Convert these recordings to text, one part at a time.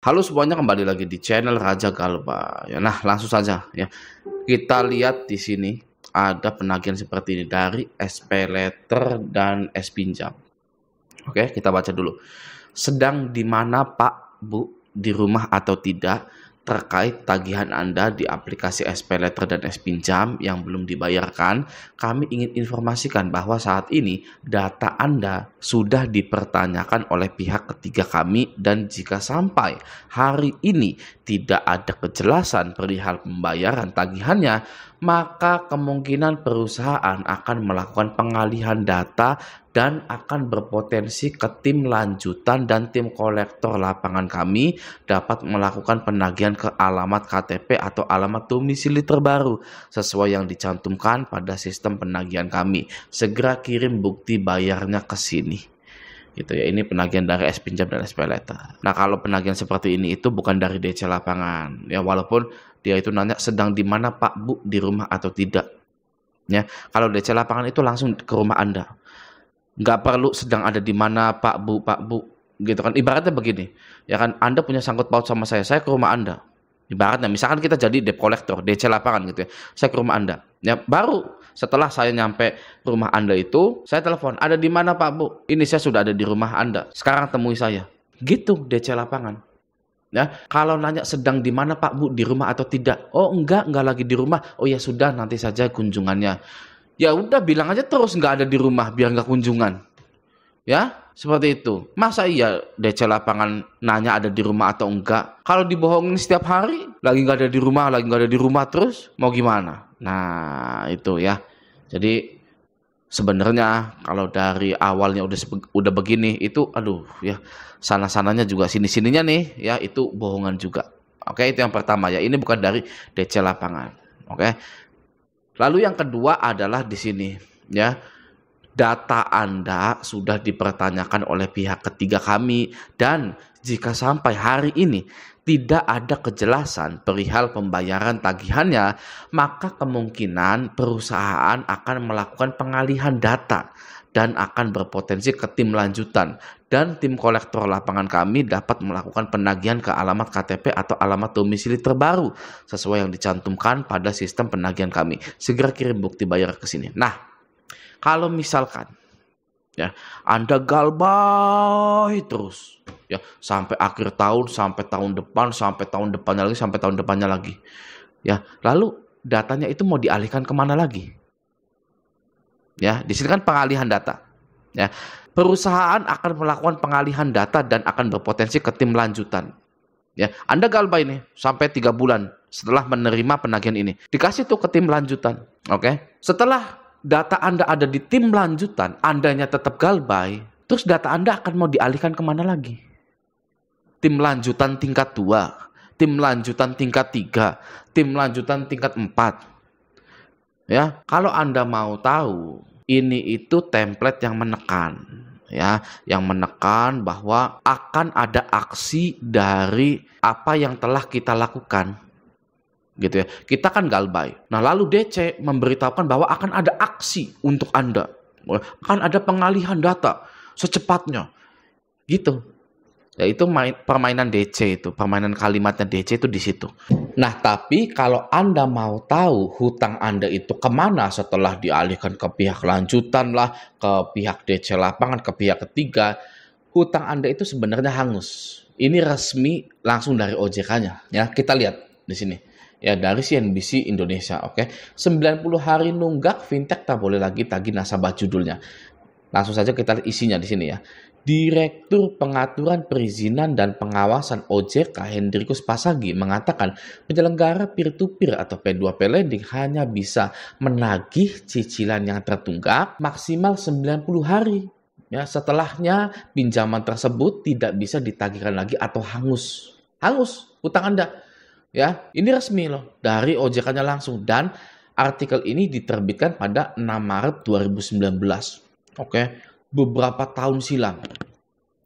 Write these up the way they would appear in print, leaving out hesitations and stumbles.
Halo semuanya, kembali lagi di channel Raja Galba. Ya, nah langsung saja ya. Kita lihat di sini ada penagihan seperti ini dari SP Letter dan S Pinjam. Oke, kita baca dulu. Sedang di mana Pak, Bu, di rumah atau tidak terkait tagihan Anda di aplikasi SP Letter dan S Pinjam yang belum dibayarkan? Kami ingin informasikan bahwa saat ini data Anda sudah dipertanyakan oleh pihak ketiga kami, dan jika sampai hari ini tidak ada kejelasan perihal pembayaran tagihannya, maka kemungkinan perusahaan akan melakukan pengalihan data dan akan berpotensi ke tim lanjutan, dan tim kolektor lapangan kami dapat melakukan penagihan ke alamat KTP atau alamat domisili terbaru sesuai yang dicantumkan pada sistem penagihan kami. Segera kirim bukti bayarnya ke sini. Gitu ya, ini penagihan dari S Pinjam dan SP Letter. Nah, kalau penagihan seperti ini itu bukan dari DC lapangan ya, walaupun dia itu nanya sedang di mana Pak, Bu, di rumah atau tidak. Ya, kalau DC lapangan itu langsung ke rumah Anda. Nggak perlu sedang ada di mana Pak, Bu, gitu kan. Ibaratnya begini, ya kan, Anda punya sangkut paut sama saya ke rumah Anda. Ibaratnya, misalkan kita jadi debt collector, DC lapangan gitu ya, saya ke rumah Anda. Ya, baru setelah saya nyampe rumah Anda itu, saya telepon, ada di mana Pak, Bu? Ini saya sudah ada di rumah Anda, sekarang temui saya. Gitu DC lapangan. Ya, kalau nanya sedang di mana Pak, Bu, di rumah atau tidak? Oh enggak lagi di rumah. Oh ya sudah, nanti saja kunjungannya. Ya udah, bilang aja terus nggak ada di rumah biar nggak kunjungan. Ya, seperti itu. Masa iya DC lapangan nanya ada di rumah atau enggak? Kalau dibohongin setiap hari, lagi nggak ada di rumah terus, mau gimana? Nah, itu ya. Jadi sebenarnya kalau dari awalnya udah begini, itu aduh ya, sana-sananya juga sini-sininya nih ya, itu bohongan juga. Oke, itu yang pertama ya. Ini bukan dari DC lapangan. Oke. Lalu yang kedua adalah di sini ya, data Anda sudah dipertanyakan oleh pihak ketiga kami, dan jika sampai hari ini tidak ada kejelasan perihal pembayaran tagihannya, maka kemungkinan perusahaan akan melakukan pengalihan data dan akan berpotensi ke tim lanjutan, dan tim kolektor lapangan kami dapat melakukan penagihan ke alamat KTP atau alamat domisili terbaru sesuai yang dicantumkan pada sistem penagihan kami. Segera kirim bukti bayar ke sini. Nah, kalau misalkan ya Anda galbay terus ya sampai akhir tahun, sampai tahun depan, sampai tahun depannya lagi, sampai tahun depannya lagi ya, lalu datanya itu mau dialihkan kemana lagi? Ya, di sini kan pengalihan data. Ya, perusahaan akan melakukan pengalihan data dan akan berpotensi ke tim lanjutan. Ya, Anda galbay ini sampai 3 bulan setelah menerima penagihan ini, dikasih tuh ke tim lanjutan. Oke, setelah data Anda ada di tim lanjutan, Andanya tetap galbay, terus data Anda akan mau dialihkan kemana lagi? Tim lanjutan tingkat 2, tim lanjutan tingkat 3, tim lanjutan tingkat 4. Ya, kalau Anda mau tahu, ini itu template yang menekan ya, yang menekan bahwa akan ada aksi dari apa yang telah kita lakukan. Gitu ya. Kita kan galbay. Nah, lalu DC memberitahukan bahwa akan ada aksi untuk Anda. Akan ada pengalihan data secepatnya. Gitu. Ya, itu permainan DC itu, permainan kalimatnya DC itu di situ. Nah, tapi kalau Anda mau tahu hutang Anda itu kemana setelah dialihkan ke pihak lanjutan lah, ke pihak DC lapangan, ke pihak ketiga, hutang Anda itu sebenarnya hangus. Ini resmi langsung dari OJK-nya. Ya, kita lihat di sini. Ya, dari CNBC Indonesia, oke. 90 hari nunggak, fintech tak boleh lagi tagih nasabah, judulnya. Langsung saja kita lihat isinya di sini ya. Direktur Pengaturan Perizinan dan Pengawasan OJK Hendrikus Pasagi mengatakan penyelenggara peer-to-peer atau P2P lending hanya bisa menagih cicilan yang tertunggak maksimal 90 hari. Ya, setelahnya pinjaman tersebut tidak bisa ditagihkan lagi atau hangus. Hangus hutang Anda. Ya, ini resmi loh dari OJK-nya langsung, dan artikel ini diterbitkan pada 6 Maret 2019. Oke, beberapa tahun silam.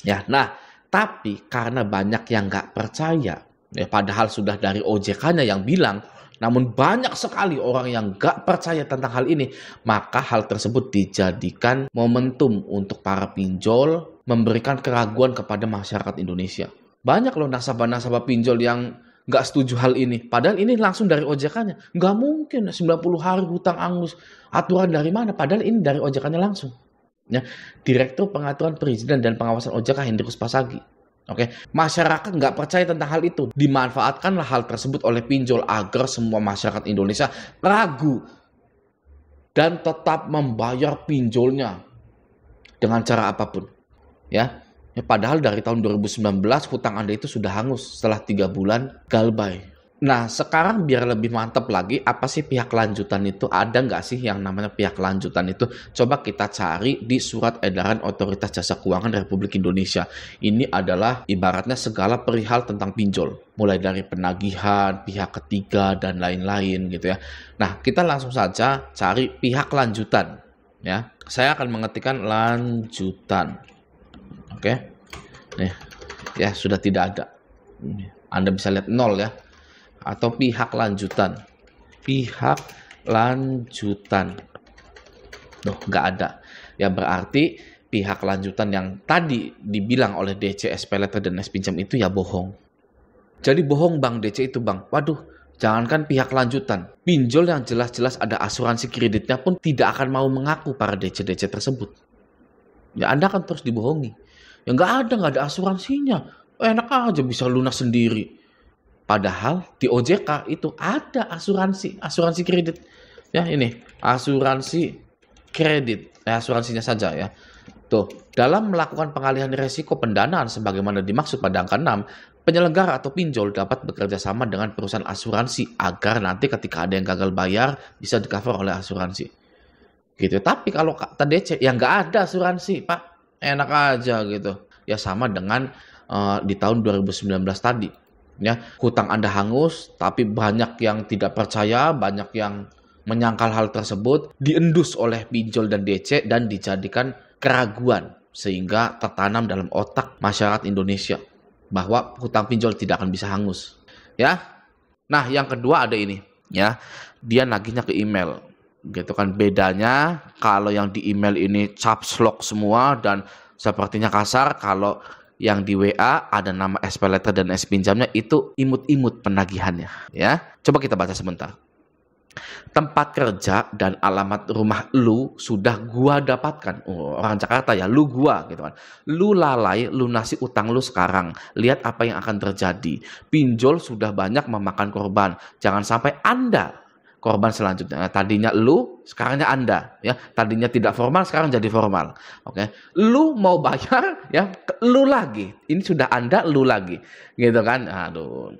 Ya, nah, tapi karena banyak yang nggak percaya, ya, padahal sudah dari OJK-nya yang bilang, namun banyak sekali orang yang nggak percaya tentang hal ini, maka hal tersebut dijadikan momentum untuk para pinjol memberikan keraguan kepada masyarakat Indonesia. Banyak loh nasabah-nasabah pinjol yang nggak setuju hal ini. Padahal ini langsung dari OJK-nya. Nggak mungkin 90 hari hutang angus. Aturan dari mana? Padahal ini dari OJK-nya langsung. Ya, Direktur Pengaturan Perizinan dan Pengawasan OJK Hendrikus Pasagi. Oke, masyarakat nggak percaya tentang hal itu. Dimanfaatkanlah hal tersebut oleh pinjol agar semua masyarakat Indonesia ragu dan tetap membayar pinjolnya dengan cara apapun. Ya, padahal dari tahun 2019 hutang Anda itu sudah hangus setelah 3 bulan galbay. Nah, sekarang biar lebih mantap lagi, apa sih pihak lanjutan itu? Ada nggak sih yang namanya pihak lanjutan itu? Coba kita cari di Surat Edaran Otoritas Jasa Keuangan Republik Indonesia. Ini adalah ibaratnya segala perihal tentang pinjol. Mulai dari penagihan, pihak ketiga, dan lain-lain gitu ya. Nah, kita langsung saja cari pihak lanjutan. Ya, saya akan mengetikkan lanjutan. Oke, nih, ya sudah tidak ada. Anda bisa lihat 0 ya. Atau pihak lanjutan. Pihak lanjutan. Loh, nggak ada. Ya berarti pihak lanjutan yang tadi dibilang oleh DC, SPLetter, dan S-Pinjam itu ya bohong. Jadi bohong Bang DC itu Bang. Waduh, jangankan pihak lanjutan. Pinjol yang jelas-jelas ada asuransi kreditnya pun tidak akan mau mengaku para DC-DC tersebut. Ya Anda kan terus dibohongi. Ya nggak ada asuransinya. Enak aja bisa lunas sendiri. Padahal di OJK itu ada asuransi kredit. Ya ini, asuransi kredit. Asuransinya saja ya. Tuh, dalam melakukan pengalihan risiko pendanaan sebagaimana dimaksud pada angka 6, penyelenggara atau pinjol dapat bekerja sama dengan perusahaan asuransi agar nanti ketika ada yang gagal bayar bisa di-cover oleh asuransi. Gitu. Tapi kalau kata DC, ya nggak ada asuransi, Pak. Enak aja gitu. Ya sama dengan di tahun 2019 tadi. Ya, hutang Anda hangus, tapi banyak yang tidak percaya, banyak yang menyangkal hal tersebut, diendus oleh pinjol dan DC dan dijadikan keraguan sehingga tertanam dalam otak masyarakat Indonesia bahwa hutang pinjol tidak akan bisa hangus. Ya. Nah, yang kedua ada ini, ya. Dia nagihnya ke email. Gitu kan, bedanya kalau yang di email ini caps lock semua dan sepertinya kasar, kalau yang di WA ada nama SPLetter dan S-Pinjamnya itu imut-imut penagihannya ya. Coba kita baca sebentar. Tempat kerja dan alamat rumah lu sudah gua dapatkan. Orang Jakarta ya, lu gua gitu kan. Lu lalai lunasi utang lu sekarang. Lihat apa yang akan terjadi. Pinjol sudah banyak memakan korban. Jangan sampai Anda korban selanjutnya. Nah, tadinya lu, sekarangnya Anda ya. Tadinya tidak formal, sekarang jadi formal. Oke. Lu mau bayar ya, lu lagi. Ini sudah Anda, lu lagi. Gitu kan? Aduh.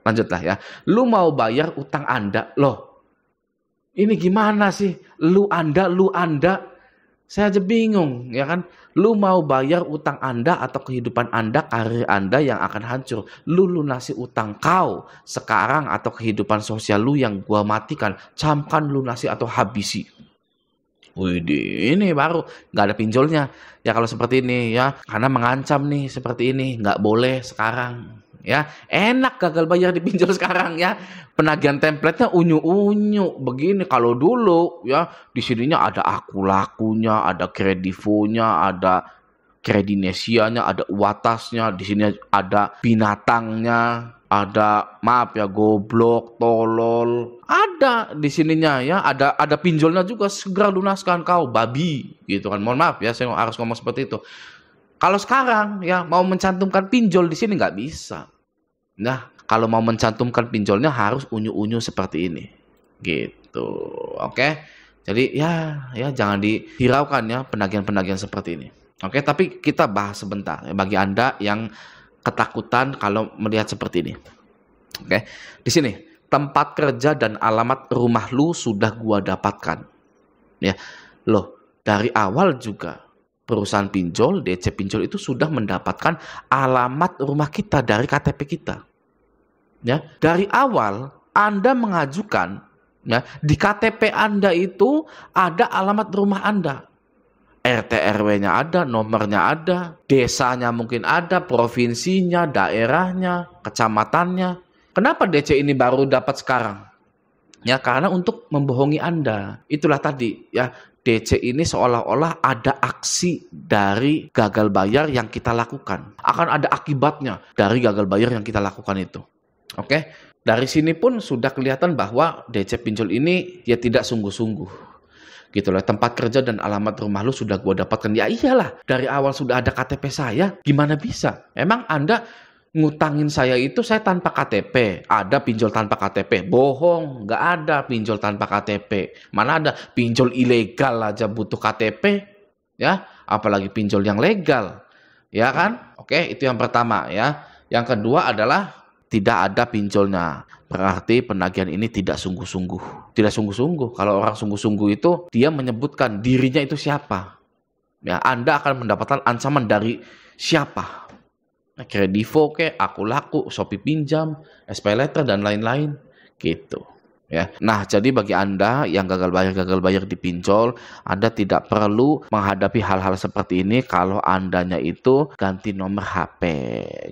Lanjutlah ya. Lu mau bayar utang Anda. Loh. Ini gimana sih? Lu Anda. Saya aja bingung, ya kan? Lu mau bayar utang Anda atau kehidupan Anda, karir Anda yang akan hancur. Lu lunasi utang kau sekarang atau kehidupan sosial lu yang gua matikan. Camkan lunasi atau habisi. Widih, ini baru nggak ada pinjolnya. Ya kalau seperti ini ya, karena mengancam nih seperti ini, nggak boleh sekarang. Ya, enak gagal bayar di pinjol sekarang ya. Penagihan template-nya unyu-unyu begini. Kalau dulu ya di sininya ada aku lakunya, ada kredivonya, ada kredinesianya, ada uatasnya, di sini ada binatangnya, ada maaf ya goblok, tolol. Ada di sininya ya, ada pinjolnya juga, segera lunaskan kau babi gitu kan. Mohon maaf ya saya harus ngomong seperti itu. Kalau sekarang ya mau mencantumkan pinjol di sini nggak bisa. Nah, kalau mau mencantumkan pinjolnya harus unyu-unyu seperti ini. Gitu. Oke. Jadi ya jangan dihiraukan ya penagihan-penagihan seperti ini. Oke, tapi kita bahas sebentar ya, bagi Anda yang ketakutan kalau melihat seperti ini. Oke. Di sini tempat kerja dan alamat rumah lu sudah gua dapatkan. Ya. Loh, dari awal juga perusahaan pinjol, DC pinjol itu sudah mendapatkan alamat rumah kita dari KTP kita. Ya, dari awal Anda mengajukan ya, di KTP Anda itu ada alamat rumah Anda. RT RW-nya ada, nomornya ada, desanya mungkin ada, provinsinya, daerahnya, kecamatannya. Kenapa DC ini baru dapat sekarang? Ya, karena untuk membohongi Anda. Itulah tadi ya, DC ini seolah-olah ada aksi dari gagal bayar yang kita lakukan. Akan ada akibatnya dari gagal bayar yang kita lakukan itu. Oke. Dari sini pun sudah kelihatan bahwa DC pinjol ini ya tidak sungguh-sungguh. Gitu loh, tempat kerja dan alamat rumah lu sudah gua dapatkan. Ya iyalah, dari awal sudah ada KTP saya. Gimana bisa? Emang Anda ngutangin saya itu saya tanpa KTP, ada pinjol tanpa KTP, bohong, nggak ada pinjol tanpa KTP, mana ada pinjol ilegal aja butuh KTP, ya, apalagi pinjol yang legal, ya kan? Oke, itu yang pertama ya. Yang kedua adalah tidak ada pinjolnya, berarti penagihan ini tidak sungguh-sungguh, tidak sungguh-sungguh. Kalau orang sungguh-sungguh itu dia menyebutkan dirinya itu siapa, ya, Anda akan mendapatkan ancaman dari siapa. Kredivo ke, Aku Laku, Shopee Pinjam, SPayLater dan lain-lain gitu ya. Nah, jadi bagi Anda yang gagal bayar di pinjol, Anda tidak perlu menghadapi hal-hal seperti ini kalau Andanya itu ganti nomor HP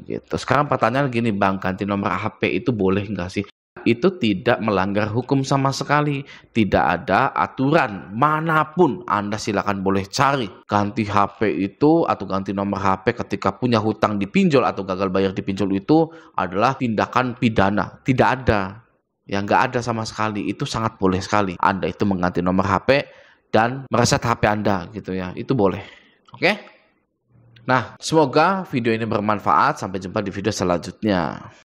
gitu. Sekarang pertanyaan gini, Bang, ganti nomor HP itu boleh nggak sih? Itu tidak melanggar hukum sama sekali. Tidak ada aturan manapun. Anda silakan boleh cari. Ganti HP itu atau ganti nomor HP ketika punya hutang di pinjol atau gagal bayar di pinjol itu adalah tindakan pidana. Tidak ada. Ya, nggak ada sama sekali. Itu sangat boleh sekali. Anda itu mengganti nomor HP dan mereset HP Anda gitu ya. Itu boleh. Oke? Nah, semoga video ini bermanfaat. Sampai jumpa di video selanjutnya.